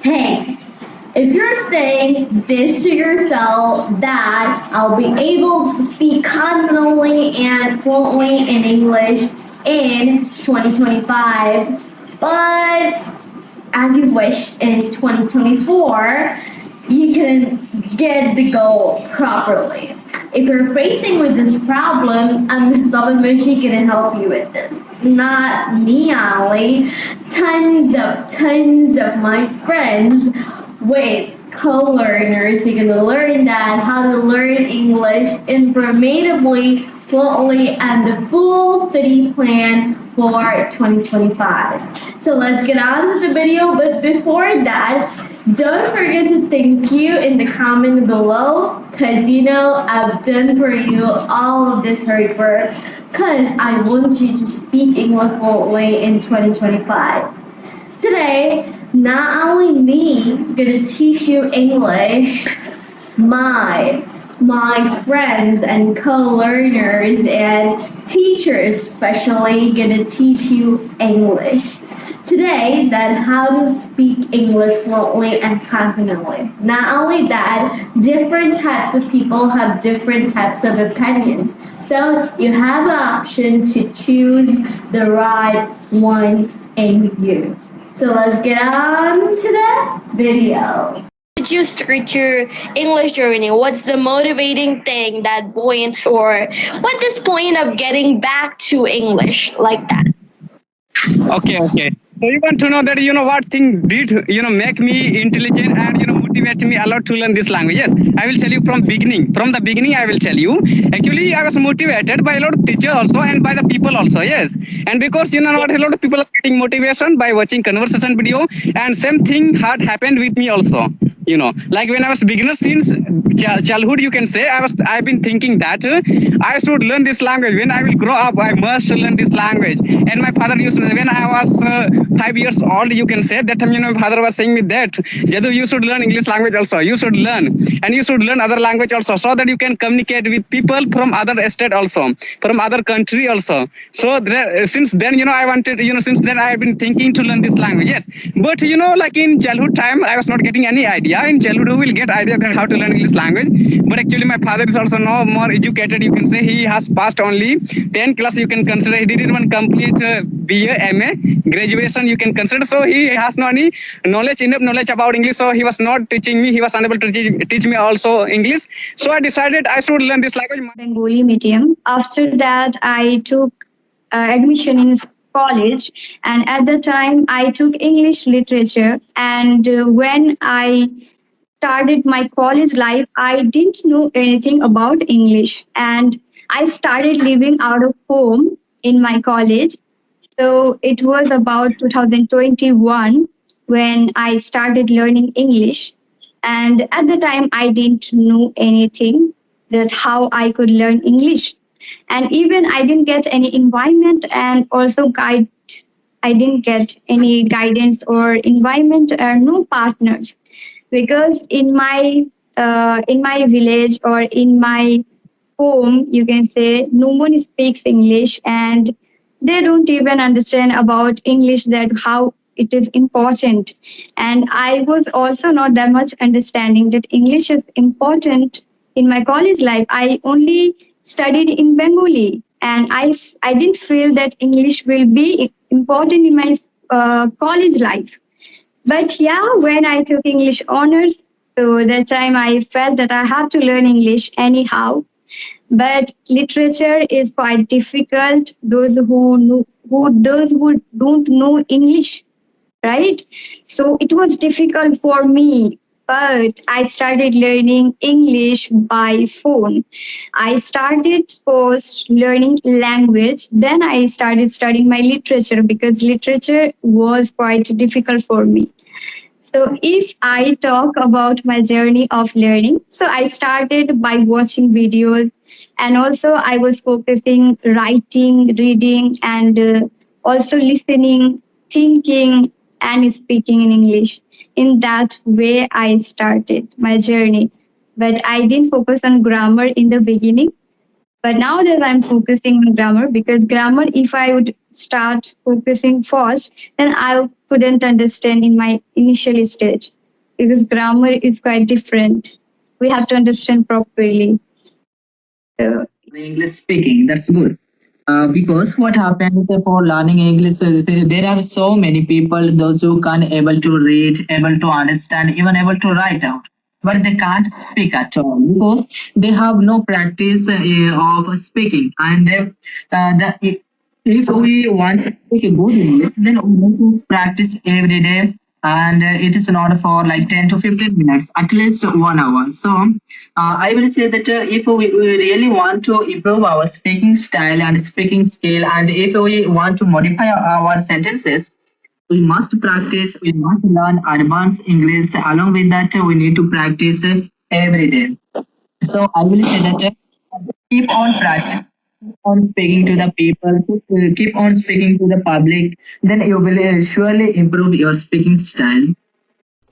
Hey, if you're saying this to yourself, that I'll be able to speak confidently and fluently in English in 2025, but as you wish in 2024, you can get the goal properly. If you're facing with this problem, I'm Sovereign Michi gonna help you with this. Not me only, tons of my friends with co-learners. You're gonna learn that how to learn English informatively, fluently, and the full study plan for 2025. So let's get on to the video, but before that, don't forget to thank you in the comment below, because I've done for you all of this hard work, because I want you to speak English fluently in 2025. Today, not only me gonna teach you English, my friends and co-learners and teachers especially gonna teach you English. Today, then, how to speak English fluently and confidently. Not only that, different types of people have different types of opinions. So you have an option to choose the right one in you. So let's get on to the video. Did you start your English journey? What's the motivating thing, that point, or what is point of getting back to English like that? Okay. So you want to know that what thing did make me intelligent and motivate me a lot to learn this language? Yes, I will tell you from beginning. From the beginning, I will tell you. Actually, I was motivated by a lot of teachers also and by the people also. Yes, and because a lot of people are getting motivation by watching conversation video, and same thing had happened with me also. Like when I was beginner since childhood, you can say I've been thinking that I should learn this language. When I will grow up, I must learn this language. And my father used to, when I was 5 years old, you can say that time, my father was saying me that Jadu, you should learn English language also. You should learn, and you should learn other language also, so that you can communicate with people from other state also, from other country also. So since then, I wanted, since then I have been thinking to learn this language. Yes, but like in childhood time, I was not getting any idea. In childhood, who will get idea that how to learn English language? But actually, my father is also no more educated. You can say he has passed only 10 class. You can consider he didn't even complete BA, MA, graduation. You can consider. So he has no any enough knowledge about English. So he was not teaching me. He was unable to teach me also English. So I decided I should learn this language. Bengali medium. After that, I took admission in college, and at the time I took English literature. And when I started my college life, I didn't know anything about English, and I started living out of home in my college. So it was about 2021 when I started learning English, and at the time I didn't know anything that how I could learn English. And even I didn't get any environment and also guide. I didn't get any guidance or environment or no partners, because in my village or in my home, you can say, no one speaks English, and they don't even understand about English, that how it is important. And I was also not that much understanding that English is important in my college life. I only studied in Bengali, and I didn't feel that English will be important in my college life. But yeah, when I took English honors, so that time I felt that I have to learn English anyhow. But literature is quite difficult. Those who don't know English, right? So it was difficult for me. But I started learning English by phone. I started first learning language, then I started studying my literature, because literature was quite difficult for me. So if I talk about my journey of learning, so I started by watching videos, and also I was focusing writing, reading, and also listening, thinking, and speaking in English. In that way, I started my journey. But I didn't focus on grammar in the beginning. But now that I'm focusing on grammar, because grammar, if I would start focusing first, then I couldn't understand in my initial stage. because grammar is quite different. We have to understand properly. So English speaking. That's good. Because what happens for learning English, there are so many people, those who can't able to read, able to understand, even able to write out, but they can't speak at all because they have no practice of speaking. And if we want to speak a good English, then we need to practice every day. And it is not for like 10 to 15 minutes, at least 1 hour. So I will say that if we really want to improve our speaking style and speaking skill, and if we want to modify our sentences, we must practice, we must learn advanced English. Along with that, we need to practice every day. So I will say that keep on practice, keep on speaking to the people, keep on speaking to the public, then you will surely improve your speaking style.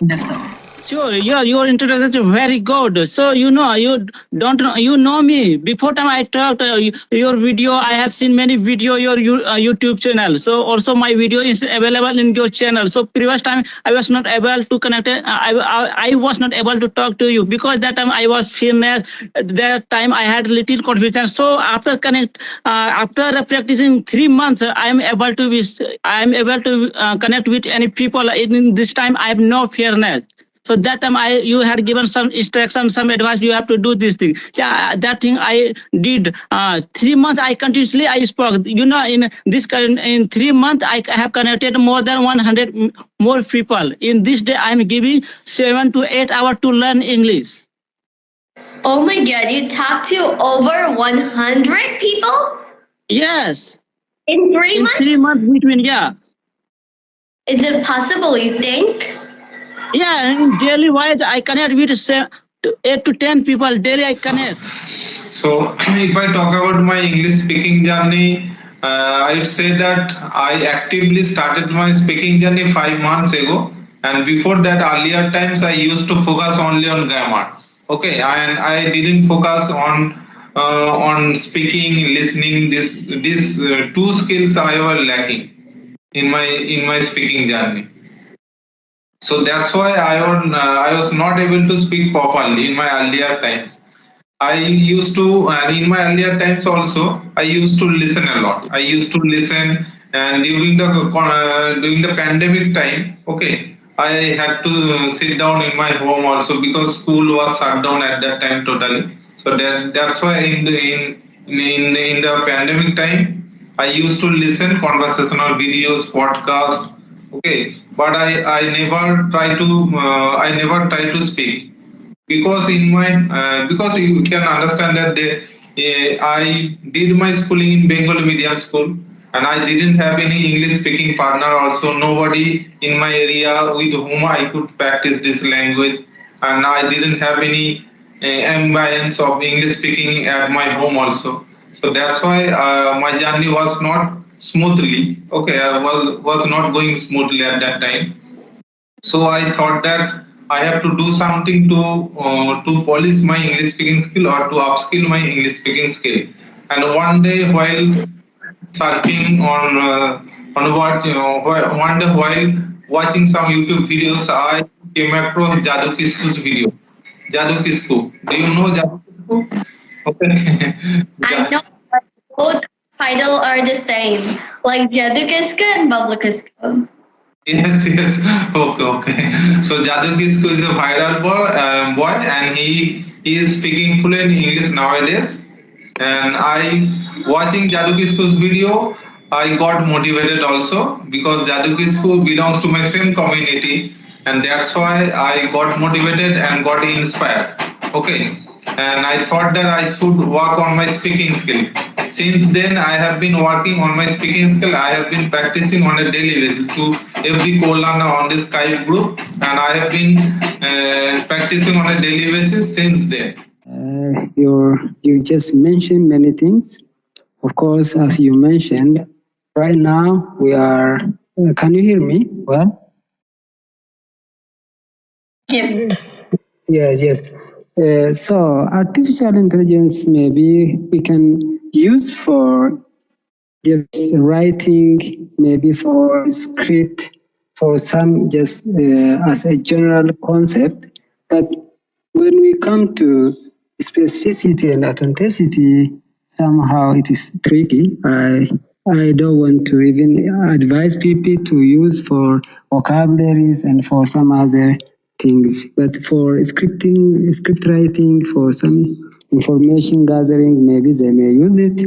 That's all. Sure, your introduction is very good. So you don't know, you know me. Before time I talked your video. I have seen many video your YouTube channel. So also my video is available in your channel. So previous time I was not able to connect. I was not able to talk to you because that time I was fearless. That time I had little confusion. So after practicing 3 months, I am able to connect with any people. In this time I have no fearness. So that time you had given some instruction, some advice. You have to do this thing. Yeah, that thing I did. 3 months I continuously I spoke. In 3 months I have connected more than 100 more people. In this day I am giving 7 to 8 hours to learn English. Oh my god, you talked to over 100 people Yes, in 3 in months? 3 months between, yeah. Is it possible, you think? Yeah, in daily wise I connect with 8 to 10 people daily. I connect. So, if I talk about my English speaking journey, I'd say that I actively started my speaking journey 5 months ago, and before that, earlier times I used to focus only on grammar. Okay, and I didn't focus on speaking, listening. These two skills I was lacking in my speaking journey. So that's why I was not able to speak properly in my earlier time. I used to, and in my earlier times also, I used to listen a lot. I used to listen, and during the pandemic time, okay, I had to sit down in my home also because school was shut down at that time totally. So that's why in the pandemic time, I used to listen conversational videos, podcasts, okay, but I never try to speak because because you can understand that I did my schooling in Bengali medium school, and I didn't have any English speaking partner, also nobody in my area with whom I could practice this language, and I didn't have any ambience of English speaking at my home also. So that's why my journey was not smoothly. Okay, I was not going smoothly at that time. So I thought that I have to do something to polish my English speaking skill or to upskill my English speaking skill. And one day while surfing on what one day while watching some YouTube videos, I came across Jadu Kisku's video. Jadu Kisku. Do you know Jadu Kisku? Okay. I know both title are the same, like Jadukiska and Bublikiska. Yes. Okay. So Jadu Kisku is a viral boy, and he is speaking fluent English nowadays. And I watching Jadu Kisku's video, I got motivated also because Jadu Kisku belongs to my same community, and that's why I got motivated and got inspired. Okay. And I thought that I should work on my speaking skill. Since then, I have been working on my speaking skill. I have been practicing on a daily basis to every co-learner on this Skype group, and I have been practicing on a daily basis since then. You just mentioned many things. Of course, as you mentioned, right now we are. Can you hear me? Well. Yep. Yes. So artificial intelligence maybe we can use for just writing, maybe for script, for some just as a general concept. But when we come to specificity and authenticity, somehow it is tricky. I don't want to even advise people to use for vocabularies and for some other things. But for scripting, script writing, for some information gathering, maybe they may use it.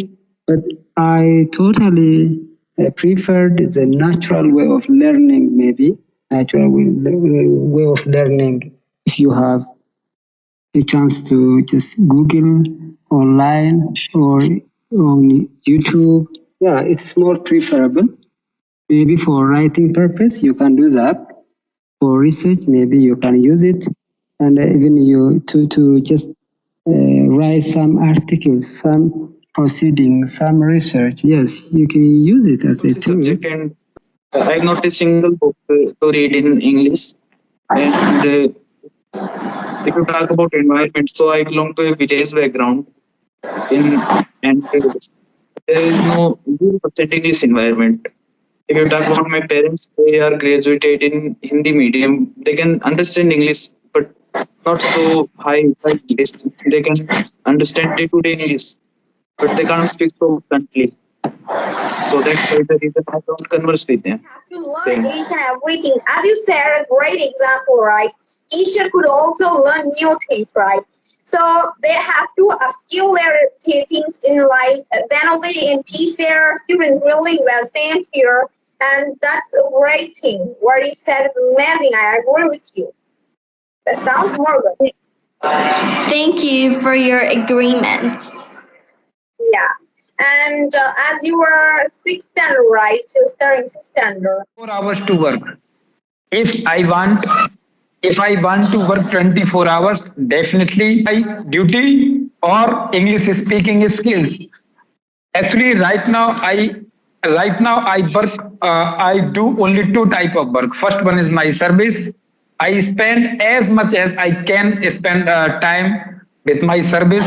But I totally preferred the natural way of learning, maybe natural way of learning. If you have a chance to just Google online or on YouTube, yeah, it's more preferable. Maybe for writing purpose, you can do that. For research, maybe you can use it, and even you to just write some articles, some proceedings, some research. Yes, you can use it as a tool. Subject, and I've not a single book to read in English. And if you talk about environment, so I belong to a village background, in and there is no 0% English environment. If you talk about my parents, they are graduated in Hindi medium. They can understand English, but not so high English. They can understand day-to-day English, but they can't speak so fluently. So that's why the reason I don't converse with them. Have to learn each and everything. As you said, a great example, right? Teacher could also learn new things, right? So they have to upskill their things in life. Then only they can teach their students really well. Same here, and that's a great thing. What you said is amazing. I agree with you. That sounds more good. Thank you for your agreement. Yeah. And as you were sixth standard, right? You're starting sixth standard. 4 hours to work. If I want to work 24 hours, definitely my duty or English speaking skills. Actually, right now I work. I do only two type of work. First one is my service. I spend as much as I can spend time with my service.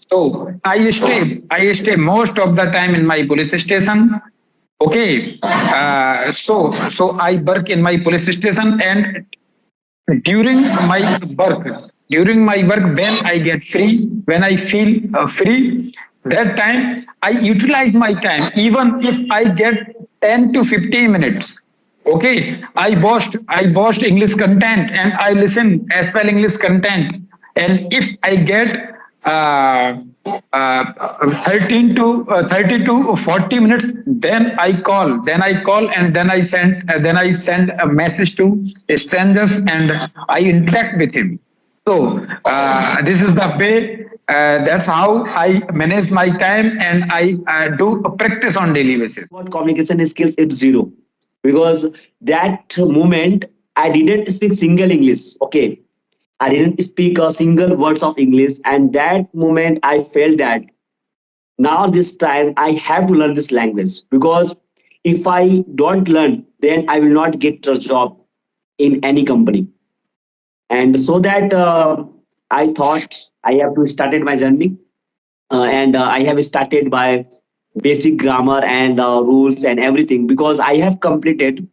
So I stay most of the time in my police station. Okay, so I work in my police station, and during my work, when I get free, when I feel free, that time I utilize my time. Even if I get 10 to 15 minutes, okay, I watched English content and I listen as well English content. And if I get 30 to 40 minutes, then I call, and then I send a message to strangers and I interact with him. So this is the way. That's how I manage my time, and I do a practice on daily basis. About communication skills, it's zero, because that moment I didn't speak single English. Okay, I didn't speak a single words of English, and that moment I felt that now this time I have to learn this language, because if I don't learn, then I will not get a job in any company. And so that I thought I have to started my journey, and I have started by basic grammar and rules and everything, because I have completed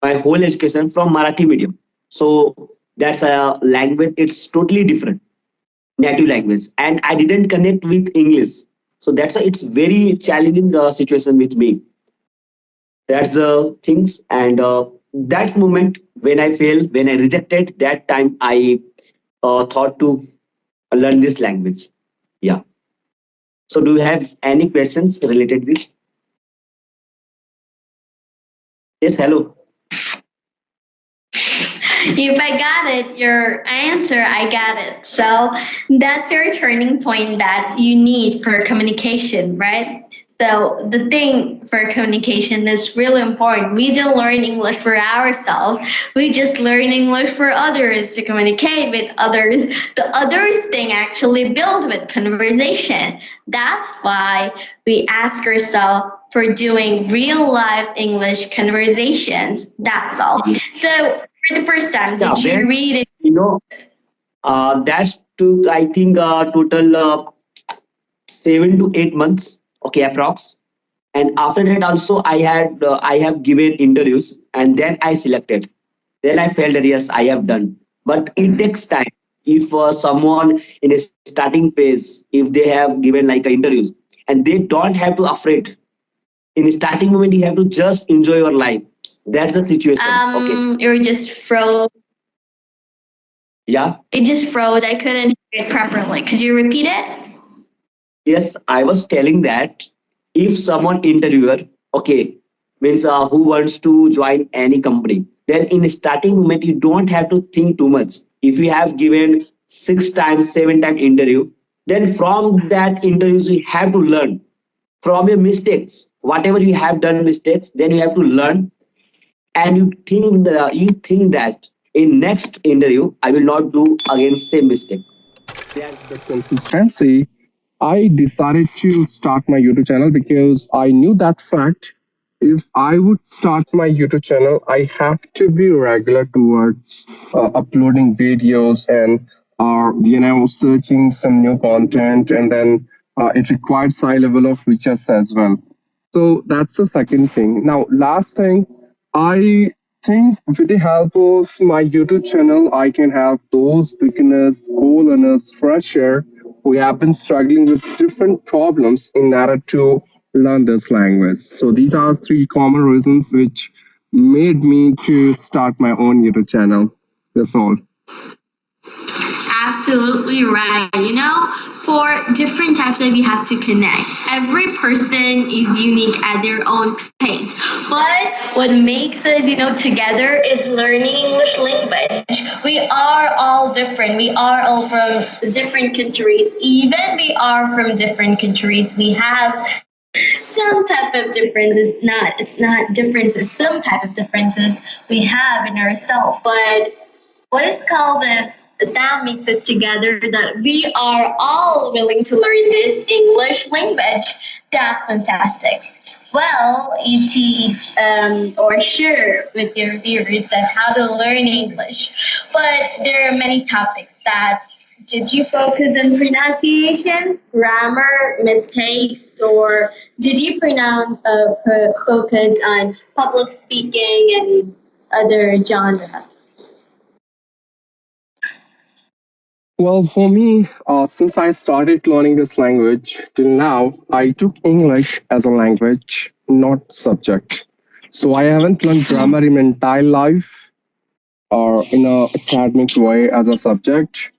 my whole education from Marathi medium. So that's a language, it's totally different, native language, and I didn't connect with English. So that's why it's very challenging the situation with me. That's the things. And that moment when I failed, when I rejected, that time I thought to learn this language. Yeah. So do you have any questions related to this? Yes, hello. If I got it, your answer, I got it. So that's your turning point that you need for communication, right? So the thing for communication is really important. We don't learn English for ourselves. We just learn English for others, to communicate with others. The others thing actually built with conversation. That's why we ask ourselves for doing real life English conversations. That's all. So for the first time, did you read it? You know, that's to, I think, total 7 to 8 months. Okay, approx. And after that also I have given interviews, and then I selected. Then I felt that yes, I have done. But it takes time. If someone in a starting phase, if they have given like a interviews, and they don't have to afraid. In a starting moment, you have to just enjoy your life. That's the situation. Okay. You just froze. Yeah. It just froze. I couldn't hear it properly. Could you repeat it? Yes, I was telling that if someone interviewer, okay, means who wants to join any company, then in starting moment you don't have to think too much. If you have given 6 times, 7 times interview, then from that interviews you have to learn from your mistakes. Whatever you have done mistakes, then you have to learn, and you think that in next interview I will not do again same mistake. The consistency, I decided to start my YouTube channel because I knew that fact. If I would start my YouTube channel, I have to be regular towards uploading videos and searching some new content, and then it requires high level of features as well. So that's the second thing. Now, last thing, I think with the help of my YouTube channel, I can have those beginners, co-learners, fresher who have been struggling with different problems in order to learn this language. So these are three common reasons which made me to start my own YouTube channel. That's all. Absolutely right. For different types of you have to connect. Every person is unique at their own pace. But what makes us, together is learning English language. We are all different. We are all from different countries. Even we are from different countries. We have some type of differences. It's not differences. Some type of differences we have in ourselves. But what is called is that makes it together that we are all willing to learn this English language. That's fantastic. Well, you teach or share with your viewers that how to learn English, but there are many topics that did you focus on pronunciation, grammar, mistakes, or did you focus on public speaking and other genres? Well, for me, since I started learning this language till now, I took English as a language, not subject. So I haven't learned grammar in my entire life or in a academic way as a subject.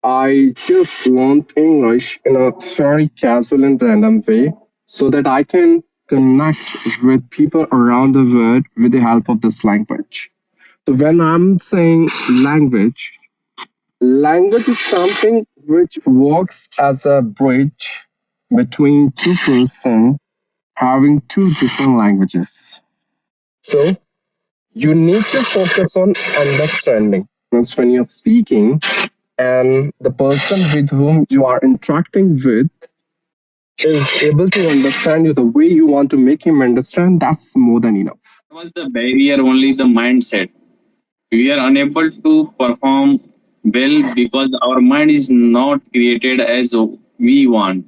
I just learned English in a very casual and random way so that I can connect with people around the world with the help of this language. So when I'm saying language, language is something which works as a bridge between two persons having two different languages. So you need to focus on understanding. Means when you're speaking and the person with whom you are interacting with is able to understand you the way you want to make him understand, that's more than enough. Was the barrier only the mindset? We are unable to perform well because our mind is not created as we want.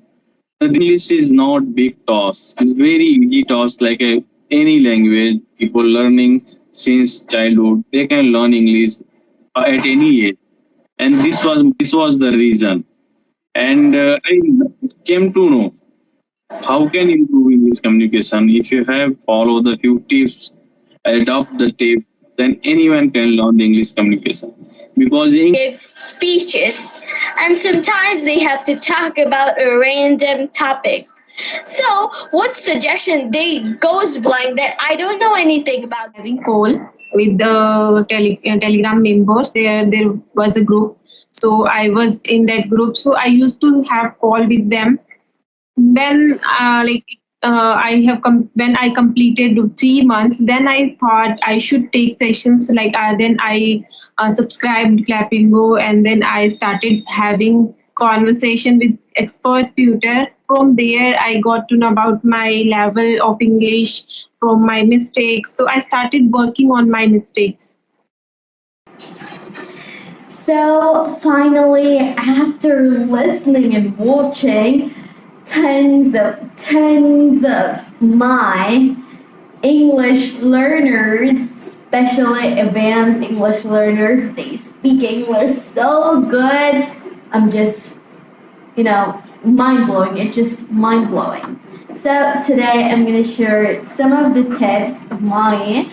The English is not big toss. It's very easy toss like any language. People learning since childhood, they can learn English at any age. And this was the reason. And I came to know how can you improve English communication if you have follow the few tips, adopt the tip, then anyone can learn the English communication. Because Give speeches, and sometimes they have to talk about a random topic. So, what suggestion they goes blind that I don't know anything about? Having call with the Telegram members. There was a group, so I was in that group. So I used to have call with them. Then when I completed 3 months, then I thought I should take sessions. Then I subscribed Clappingo, and then I started having conversation with expert tutor. From there, I got to know about my level of English from my mistakes. So I started working on my mistakes. So finally, after listening and watching, tons of my English learners, especially advanced English learners, they speak English so good. I'm just, mind blowing. It's just mind blowing. So today I'm going to share some of the tips of my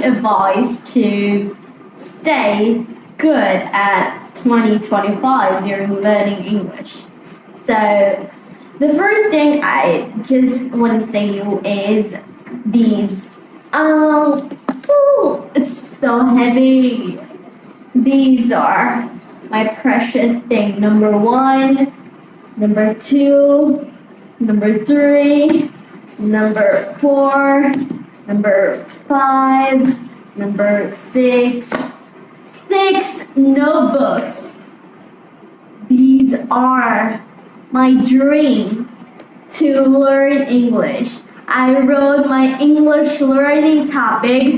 advice to stay good at 2025 during learning English. So the first thing I just want to say to you is these. It's so heavy. These are my precious thing. Number 1, number 2, number 3, number 4, number 5, number 6. 6 notebooks. These are my dream to learn English. I wrote my English learning topics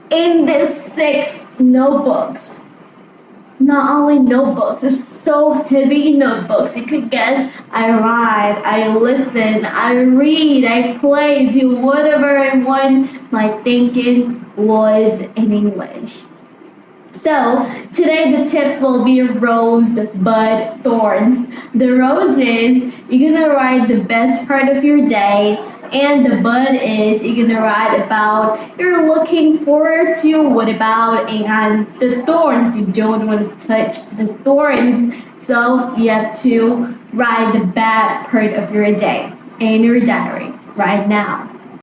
in these 6 notebooks. Not only notebooks, it's so heavy notebooks. You could guess I write, I listen, I read, I play, do whatever I want. My thinking was in English. So today the tip will be rose, bud, thorns. The rose is you're gonna write the best part of your day, and the bud is you're gonna write about you're looking forward to, what about, and the thorns, you don't want to touch the thorns, so you have to write the bad part of your day in your diary right now.